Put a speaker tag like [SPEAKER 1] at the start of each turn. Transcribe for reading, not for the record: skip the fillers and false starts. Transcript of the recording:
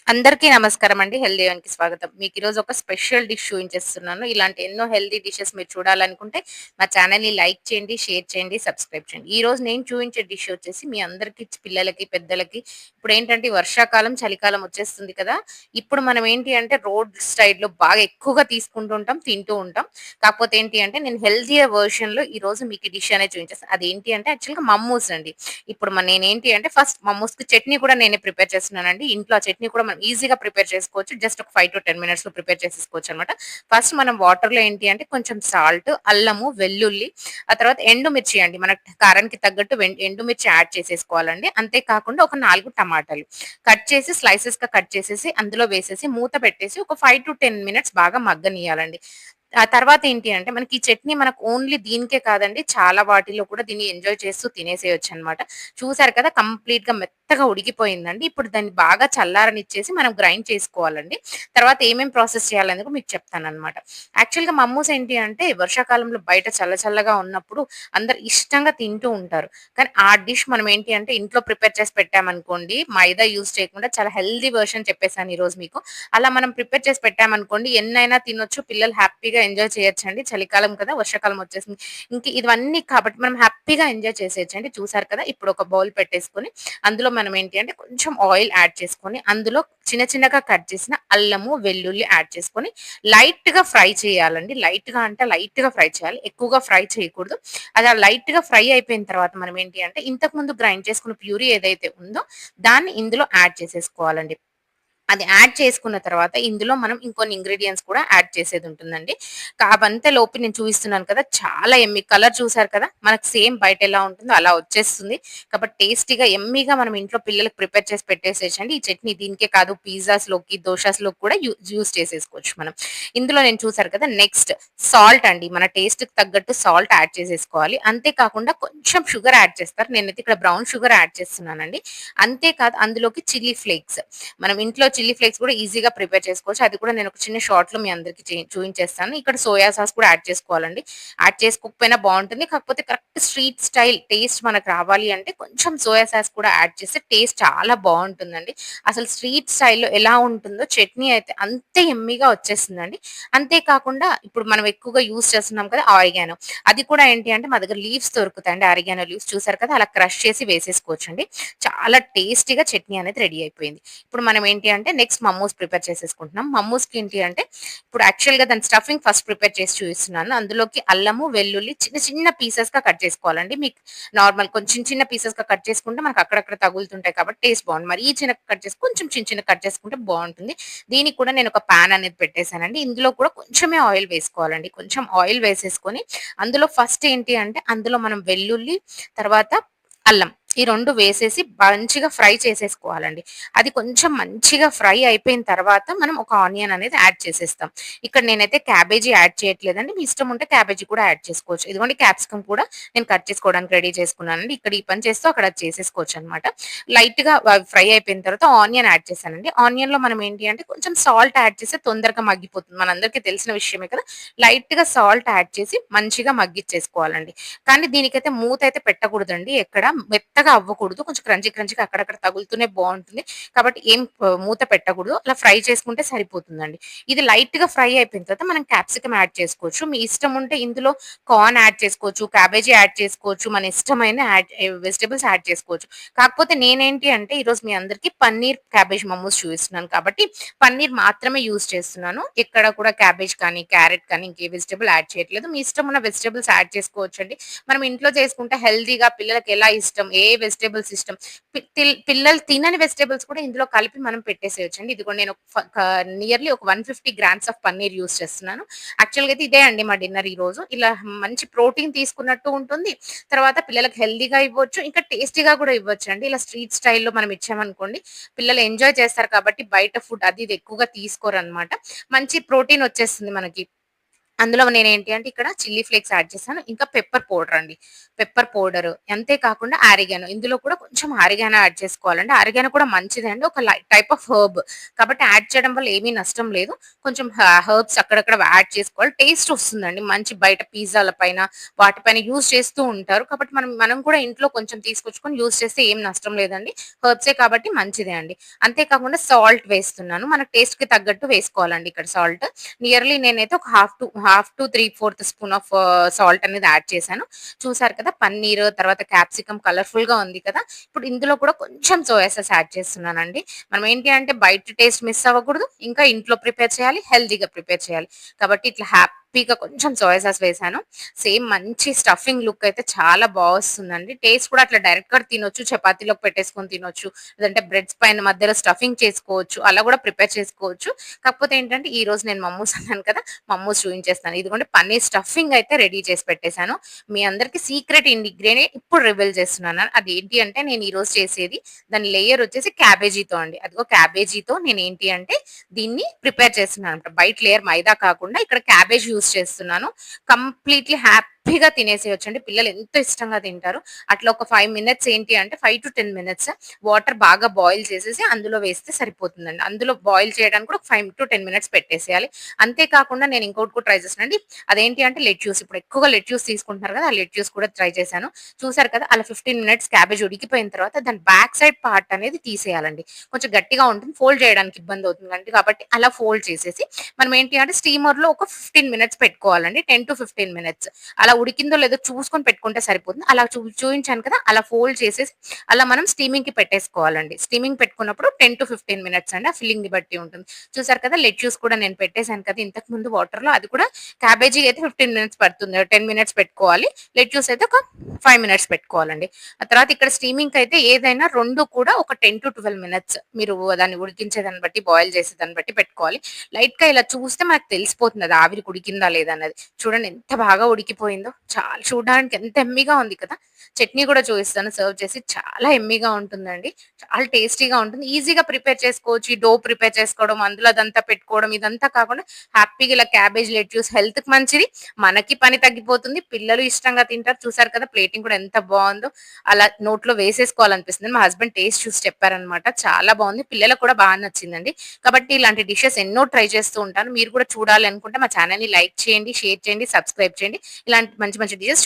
[SPEAKER 1] అందరికీ నమస్కారం అండి. హెల్తీ వన్‌కి స్వాగతం. మీకు ఈరోజు ఒక స్పెషల్ డిష్ చూపించేస్తున్నాను. ఇలాంటి ఎన్నో హెల్తీ డిషెస్ మీరు చూడాలనుకుంటే మా ఛానెల్‌ని లైక్ చేయండి, షేర్ చేయండి, సబ్స్క్రైబ్ చేయండి. ఈరోజు నేను చూయించే డిష్ వచ్చేసి మీ అందరికి పిల్లలకి, పెద్దలకి ఇప్పుడేంటంటే వర్షాకాలం, చలికాలం వచ్చేస్తుంది కదా! ఇప్పుడు మనం ఏంటి అంటే రోడ్ సైడ్‌లో బాగా ఎక్కువగా తీసుకుంటూ ఉంటాం, తింటూ ఉంటాం. కాకపోతే ఏంటి అంటే నేను హెల్తీయర్ వెర్షన్‌లో ఈరోజు మీకు ఈ డిష్ అనేది చూపించేస్తాను. అదేంటి అంటే యాక్చువల్‌గా మమ్మూస్ అండి. ఇప్పుడు నేనేంటి అంటే ఫస్ట్ మమ్మూస్‌కి చట్నీ కూడా నేనే ప్రిపేర్ చేస్తున్నానండి. ఇంట్లో ఆ చట్నీ కూడా మనం ఈజీగా ప్రిపేర్ చేసుకోవచ్చు. జస్ట్ ఒక 5-10 మినిట్స్‌లో ప్రిపేర్ చేసేసుకోవచ్చనమాట. ఫస్ట్ మనం వాటర్‌లో ఏంటి అంటే కొంచెం సాల్ట్, అల్లము, వెల్లుల్లి, ఆ తర్వాత ఎండుమిర్చి అండి. మన కారానికి తగ్గట్టు ఎండుమిర్చి యాడ్ చేసేసుకోవాలండి. అంతే కాకుండా ఒక 4 టమాటాలు కట్ చేసి స్లైసెస్‌గా కట్ చేసేసి అందులో వేసేసి మూత పెట్టేసి ఒక 5-10 మినిట్స్ బాగా మగ్గనియ్యాలండి. ఆ తర్వాత ఏంటి అంటే మనకి ఈ చట్నీ మనకు ఓన్లీ దీనికే కాదండి. చాలా వాటిల్లో కూడా దీన్ని ఎంజాయ్ చేస్తూ తినేసేయొచ్చనమాట. చూసారు కదా! కంప్లీట్‌గా మెత్తగా ఉడికిపోయిందండి. ఇప్పుడు దాన్ని బాగా చల్లారనిచ్చేసి మనం గ్రైండ్ చేసుకోవాలండి. తర్వాత ఏమేం ప్రాసెస్ చేయాలనేది కూడా మీకు చెప్తాననమాట. యాక్చువల్‌గా మమ్మూస్ ఏంటి అంటే వర్షాకాలంలో బయట చల్ల చల్లగా ఉన్నప్పుడు అందరూ ఇష్టంగా తింటూ ఉంటారు. కానీ ఆ డిష్ మనం ఏంటి అంటే ఇంట్లో ప్రిపేర్ చేసి పెట్టామనుకోండి, మైదా యూజ్ చేయకుండా చాలా హెల్తీ వెర్షన్ చెప్పేసాను ఈరోజు మీకు. అలా మనం ప్రిపేర్ చేసి పెట్టామనుకోండి ఎన్నైనా తినొచ్చు. పిల్లలు హ్యాపీగా ఎంజాయ్ చేయొచ్చండి. చలికాలం కదా! వర్షాకాలం వచ్చేసింది. ఇంక ఇవన్నీ కాబట్టి మనం హ్యాపీగా ఎంజాయ్ చేసేయొచ్చండి. చూసారు కదా! ఇప్పుడు ఒక బౌల్ పెట్టేసుకొని అందులో మనం ఏంటి అంటే కొంచెం ఆయిల్ యాడ్ చేసుకొని అందులో చిన్న చిన్నగా కట్ చేసిన అల్లము, వెల్లుల్లి యాడ్ చేసుకొని లైట్‌గా ఫ్రై చేయాలండి. లైట్‌గా అంటే లైట్‌గా ఫ్రై చేయాలి. ఎక్కువగా ఫ్రై చేయకూడదు. అది లైట్‌గా ఫ్రై అయిపోయిన తర్వాత మనం ఏంటి అంటే ఇంతకుముందు గ్రైండ్ చేసుకున్న ప్యూరీ ఏదైతే ఉందో దాన్ని ఇందులో యాడ్ చేసేసుకోవాలండి. అది యాడ్ చేసుకున్న తర్వాత ఇందులో మనం ఇంకొన్ని ఇంగ్రీడియెంట్స్ కూడా యాడ్ చేసేదుంటుందండి. అవంతలోపు నేను చూపిస్తున్నాను కదా! చాలా యమ్మీ కలర్ చూసారు కదా! మనకు సేమ్ బయట ఎలా ఉంటుందో అలా వచ్చేస్తుంది. కాబట్టి టేస్టీగా యమ్మీగా మనం ఇంట్లో పిల్లలకి ప్రిపేర్ చేసి పెట్టేసేయొచ్చండి. ఈ చట్నీ దీనికే కాదు పిజ్జాస్‌లోకి, దోసస్‌లోకి కూడా యూజ్ చేసేసుకోవచ్చు మనం. ఇందులో నేను చూసారు కదా! నెక్స్ట్ సాల్ట్ అండి. మన టేస్ట్‌కి తగ్గట్టు సాల్ట్ యాడ్ చేసేసుకోవాలి. అంతే కాకుండా కొంచెం షుగర్ యాడ్ చేస్తారు. నేనైతే ఇక్కడ బ్రౌన్ షుగర్ యాడ్ చేస్తున్నానండి. అంతే కాదు అందులోకి చిల్లీ ఫ్లేక్స్ మనం ఇంట్లో చిల్లీ ఫ్లేక్స్ కూడా ఈజీగా ప్రిపేర్ చేసుకోవచ్చు. అది కూడా నేను ఒక చిన్న షార్ట్‌లో మీ అందరికి చూయించేస్తాను. ఇక్కడ సోయా సాస్ కూడా యాడ్ చేసుకోవాలండి. యాడ్ చేసుకోకపోయినా బావుంటుంది. కాకపోతే కరెక్ట్ స్ట్రీట్ స్టైల్ టేస్ట్ మనకు రావాలి అంటే కొంచెం సోయా సాస్ కూడా యాడ్ చేస్తే టేస్ట్ చాలా బావుంటుందండి. అసలు స్ట్రీట్ స్టైల్‌లో ఎలా ఉంటుందో చట్నీ అయితే అంతే యమ్మీగా వచ్చేస్తుందండి. అంతే కాకుండా ఇప్పుడు మనం ఎక్కువగా యూజ్ చేస్తున్నాం కదా! ఆరిగానో. అది కూడా ఏంటి అంటే మా దగ్గర లీవ్స్ దొరుకుతాయండి. ఆరిగానో లీవ్స్ చూసారు కదా! అలా క్రష్ చేసి వేసేసుకోవచ్చండి. చాలా టేస్టీగా చట్నీ అనేది రెడీ అయిపోయింది. ఇప్పుడు మనం ఏంటి అంటే నెక్స్ట్ మమ్మోస్ ప్రిపేర్ చేసేసుకుంటున్నాం. మమ్మోస్‌కి ఏంటి అంటే ఇప్పుడు యాక్చువల్‌గా దాని స్టఫింగ్ ఫస్ట్ ప్రిపేర్ చేసి చూపిస్తున్నాను. అందులోకి అల్లము, వెల్లుల్లి చిన్న చిన్న పీసెస్‌గా కట్ చేసుకోవాలండి. మీకు నార్మల్ కొంచెం చిన్న చిన్న పీసెస్‌గా కట్ చేసుకుంటే మనకు అక్కడక్కడ తగులుతుంటాయి కాబట్టి టేస్ట్ బావుంది. మరీ చిన్నగా కట్ చేసి కొంచెం చిన్న చిన్నగా కట్ చేసుకుంటే బావుంటుంది. దీనికి కూడా నేను ఒక పాన్ అనేది పెట్టేసానండి. ఇందులో కూడా కొంచెమే ఆయిల్ వేసుకోవాలండి. కొంచెం ఆయిల్ వేసేసుకొని అందులో ఫస్ట్ ఏంటి అంటే అందులో మనం వెల్లుల్లి తర్వాత అల్లం ఈ 2 వేసేసి మంచిగా ఫ్రై చేసేసుకోవాలండి. అది కొంచెం మంచిగా ఫ్రై అయిపోయిన తర్వాత మనం ఒక ఆనియన్ అనేది యాడ్ చేసేస్తాం. ఇక్కడ నేనైతే క్యాబేజీ యాడ్ చేయట్లేదండి. మీ ఇష్టం ఉంటే క్యాబేజీ కూడా యాడ్ చేసుకోవచ్చు. ఇదిగోండి క్యాప్సికమ్ కూడా నేను కట్ చేసుకోవడానికి రెడీ చేసుకున్నానండి. ఇక్కడ ఈ పని చేస్తూ అక్కడ అది చేసేసుకోవచ్చనమాట. లైట్‌గా ఫ్రై అయిపోయిన తర్వాత ఆనియన్ యాడ్ చేశానండి. ఆనియన్‌లో మనం ఏంటి అంటే కొంచెం సాల్ట్ యాడ్ చేస్తే తొందరగా మగ్గిపోతుంది. మనందరికీ తెలిసిన విషయమే కదా! లైట్‌గా సాల్ట్ యాడ్ చేసి మంచిగా మగ్గిచ్చేసుకోవాలండి. కానీ దీనికైతే మూతయితే పెట్టకూడదండి. ఎక్కడ మెత్తగా అవ్వకూడదు. కొంచెం క్రంచీ క్రంచీగా అక్కడక్కడ తగులుతూనే బావుంటుంది. కాబట్టి ఏం మూత పెట్టకూడదు. అలా ఫ్రై చేసుకుంటే సరిపోతుందండి. ఇది లైట్‌గా ఫ్రై అయిపోయిన తర్వాత మనం క్యాప్సికమ్ యాడ్ చేసుకోవచ్చు. మీ ఇష్టం ఉంటే ఇందులో కార్న్ యాడ్ చేసుకోవచ్చు, క్యాబేజీ యాడ్ చేసుకోవచ్చు. మన ఇష్టమైన వెజిటబుల్స్ యాడ్ చేసుకోవచ్చు. కాకపోతే నేనేంటి అంటే ఈరోజు మీ అందరికి పన్నీర్ క్యాబేజ్ మమ్మోస్ చూపిస్తున్నాను కాబట్టి పన్నీర్ మాత్రమే యూజ్ చేస్తున్నాను. ఎక్కడ కూడా క్యాబేజ్ కానీ, క్యారట్ కానీ ఇంకే వెజిటబుల్ యాడ్ చేయట్లేదు. మీ ఇష్టం ఉన్న వెజిటబుల్స్ యాడ్ చేసుకోవచ్చండి. మనం ఇంట్లో చేసుకుంటే హెల్తీగా పిల్లలకి ఎలా ఇష్టం, ఏ వెజిటబుల్స్ ఇష్టం పిల్లలు తినని వెజిటబుల్స్ కూడా ఇందులో కలిపి మనం పెట్టేసేయొచ్చండి. ఇదిగోండి నేను నియర్లీ ఒక 150 గ్రామ్స్ ఆఫ్ పన్నీర్ యూజ్ చేస్తున్నాను. యాక్చువల్‌గా అయితే ఇదే అండి మా డిన్నర్ ఈరోజు. ఇలా మంచి ప్రోటీన్ తీసుకున్నట్టు ఉంటుంది. తర్వాత పిల్లలకి హెల్తీగా ఇవ్వచ్చు. ఇంకా టేస్టీగా కూడా ఇవ్వొచ్చండి. ఇలా స్ట్రీట్ స్టైల్‌లో మనం ఇచ్చామనుకోండి పిల్లలు ఎంజాయ్ చేస్తారు కాబట్టి బయట ఫుడ్ అది ఇది ఎక్కువగా తీసుకోరనమాట. మంచి ప్రోటీన్ వచ్చేస్తుంది మనకి. అందులో నేనేంటి అంటే ఇక్కడ చిల్లీ ఫ్లేక్స్ యాడ్ చేశాను. ఇంకా పెప్పర్ పౌడర్ అండి. పెప్పర్ పౌడర్ అంతే కాకుండా ఆరిగానో ఇందులో కూడా కొంచెం ఆరిగానో యాడ్ చేసుకోవాలండి. ఆరిగానో కూడా మంచిదే అండి. ఒక టైప్ ఆఫ్ హెర్బ్. కాబట్టి యాడ్ చేయడం వల్ల ఏమీ నష్టం లేదు. కొంచెం హెర్బ్స్ అక్కడక్కడ యాడ్ చేసుకోవాలి. టేస్ట్ వస్తుందండి. మంచి బయట పిజ్జాల పైన వాటి పైన యూజ్ చేస్తూ ఉంటారు. కాబట్టి మనం మనం కూడా ఇంట్లో కొంచెం తీసుకొచ్చుకొని యూజ్ చేస్తే ఏం నష్టం లేదండి. హెర్బ్సే కాబట్టి మంచిదే అండి. అంతే కాకుండా సాల్ట్ వేస్తున్నాను. మన టేస్ట్‌కి తగ్గట్టు వేసుకోవాలండి ఇక్కడ సాల్ట్. నియర్లీ నేనైతే ఒక half to 3/4 spoon of salt అనేది యాడ్ చేశాను. చూసారు కదా! పన్నీర్ తర్వాత క్యాప్సికమ్ కలర్‌ఫుల్‌గా ఉంది కదా! ఇప్పుడు ఇందులో కూడా కొంచెం సోయా సాస్ యాడ్ చేస్తున్నానండి. మనం ఏంటి అంటే బయట టేస్ట్ మిస్ అవ్వకూడదు. ఇంకా ఇంట్లో ప్రిపేర్ చేయాలి. హెల్తీగా ప్రిపేర్ చేయాలి. కాబట్టి ఇట్లా హ్యాపీగా కొంచెం సోయా సాస్ వేశాను. సేమ్ మంచి స్టఫింగ్ లుక్ అయితే చాలా వస్తుందండి. టేస్ట్ కూడా అట్లా డైరెక్ట్‌గా తినొచ్చు. చపాతీలోకి పెట్టేసుకొని తినొచ్చు. లేదంటే బ్రెడ్స్ పైన మధ్యలో స్టఫింగ్ చేసుకోవచ్చు. అలా కూడా ప్రిపేర్ చేసుకోవచ్చు. కాకపోతే ఏంటంటే ఈరోజు నేను మమ్మూస్ అన్నాను కదా! మమ్మూస్ చూయించేస్తాను. ఇదిగోండి పన్నీర్ స్టఫింగ్ అయితే రెడీ చేసి పెట్టేసాను. మీ అందరికి సీక్రెట్ ఇంగ్రీడియెంట్ ఇప్పుడు రివీల్ చేస్తున్నాను. అదేంటి అంటే నేను ఈరోజు చేసేది దాని లేయర్ వచ్చేసి క్యాబేజీతో అండి. అదిగో క్యాబేజీతో నేనేంటి అంటే దీన్ని ప్రిపేర్ చేస్తున్నానన్నమాట. బయట లేయర్ మైదా కాకుండా ఇక్కడ క్యాబేజ్ యూజ్ చేస్తున్నాను. కంప్లీట్‌లీ హ్యాపీగా తినేసేయొచ్చండి. పిల్లలు ఎంతో ఇష్టంగా తింటారు. అట్లా ఒక 5 మినిట్స్ ఏంటి అంటే 5-10 మినిట్స్ వాటర్ బాగా బాయిల్ చేసేసి అందులో వేస్తే సరిపోతుందండి. అందులో బాయిల్ చేయడానికి కూడా ఒక 5-10 మినిట్స్ పెట్టేసేయాలి. అంతే కాకుండా నేను ఇంకోటి కూడా ట్రై చేశానండి. అదేంటి అంటే లెట్యూస్. ఇప్పుడు ఎక్కువగా లెట్యూస్ తీసుకుంటున్నారు కదా! ఆ లెట్యూస్ కూడా ట్రై చేశాను. చూసారు కదా! అలా 15 మినిట్స్ క్యాబేజ్ ఉడికిపోయిన తర్వాత దాని బ్యాక్ సైడ్ పార్ట్ అనేది తీసేయాలండి. కొంచెం గట్టిగా ఉంటుంది. ఫోల్డ్ చేయడానికి ఇబ్బందవుతుందండి. కాబట్టి అలా ఫోల్డ్ చేసేసి మనం ఏంటి అంటే స్టీమర్‌లో ఒక 15 మినిట్స్ పెట్టుకోవాలండి. 10-15 మినిట్స్. అలా ఉడికిందో లేదో చూసుకొని పెట్టుకుంటే సరిపోతుంది. అలా చూయించాను కదా! అలా ఫోల్డ్ చేసేసి అలా మనం స్టీమింగ్‌కి పెట్టేసుకోవాలండి. స్టీమింగ్ పెట్టుకున్నప్పుడు 10-15 మినిట్స్ అండి. ఆ ఫిల్లింగ్‌ని బట్టి ఉంటుంది. చూసారు కదా! లెట్యూస్ కూడా నేను పెట్టేసాను కదా! ఇంతకు ముందు వాటర్‌లో అది కూడా క్యాబేజీ అయితే 15 మినిట్స్ పడుతుంది. 10 మినిట్స్ పెట్టుకోవాలి. లెట్యూస్ అయితే ఒక 5 మినిట్స్ పెట్టుకోవాలండి. ఆ తర్వాత ఇక్కడ స్టీమింగ్‌కి అయితే ఏదైనా 2 కూడా ఒక 10-12 మినిట్స్ మీరు దాన్ని ఉడికించేదాన్ని బట్టి, బాయిల్ చేసేదాన్ని బట్టి పెట్టుకోవాలి. లైట్‌గా ఇలా చూస్తే మనకు తెలిసిపోతుంది అది ఆవిరికి ఉడికిందా లేదా అన్నది. చూడండి ఎంత బాగా ఉడికిపోయిందో. చాలా చూడడానికి ఎంత యమ్మీగా ఉంది కదా! చట్నీ కూడా చూపిస్తాను సర్వ్ చేసి. చాలా యమ్మీగా ఉంటుందండి. చాలా టేస్టీగా ఉంటుంది. ఈజీగా ప్రిపేర్ చేసుకోవచ్చు. ఈ డో ప్రిపేర్ చేసుకోవడం, అందులో అదంతా పెట్టుకోవడం ఇదంతా కాకుండా హ్యాపీగా ఇలా క్యాబేజ్ లెట్యూస్ హెల్త్‌కి మంచిది. మనకి పని తగ్గిపోతుంది. పిల్లలు ఇష్టంగా తింటారు. చూసారు కదా! ప్లేటింగ్ కూడా ఎంత బావుందో. అలా నోట్లో వేసేసుకోవాలనిపిస్తుంది. మా హస్బెండ్ టేస్ట్ చూసి చెప్పారనమాట. చాలా బావుంది. పిల్లలకు కూడా బాగా నచ్చిందండి. కాబట్టి ఇలాంటి డిషెస్ ఎన్నో ట్రై చేస్తూ ఉంటాను. మీరు కూడా చూడాలి అనుకుంటే మా ఛానెల్‌ని లైక్ చేయండి, షేర్ చేయండి, సబ్స్క్రైబ్ చేయండి. ఇలాంటి మంచి మంచి డిషెస్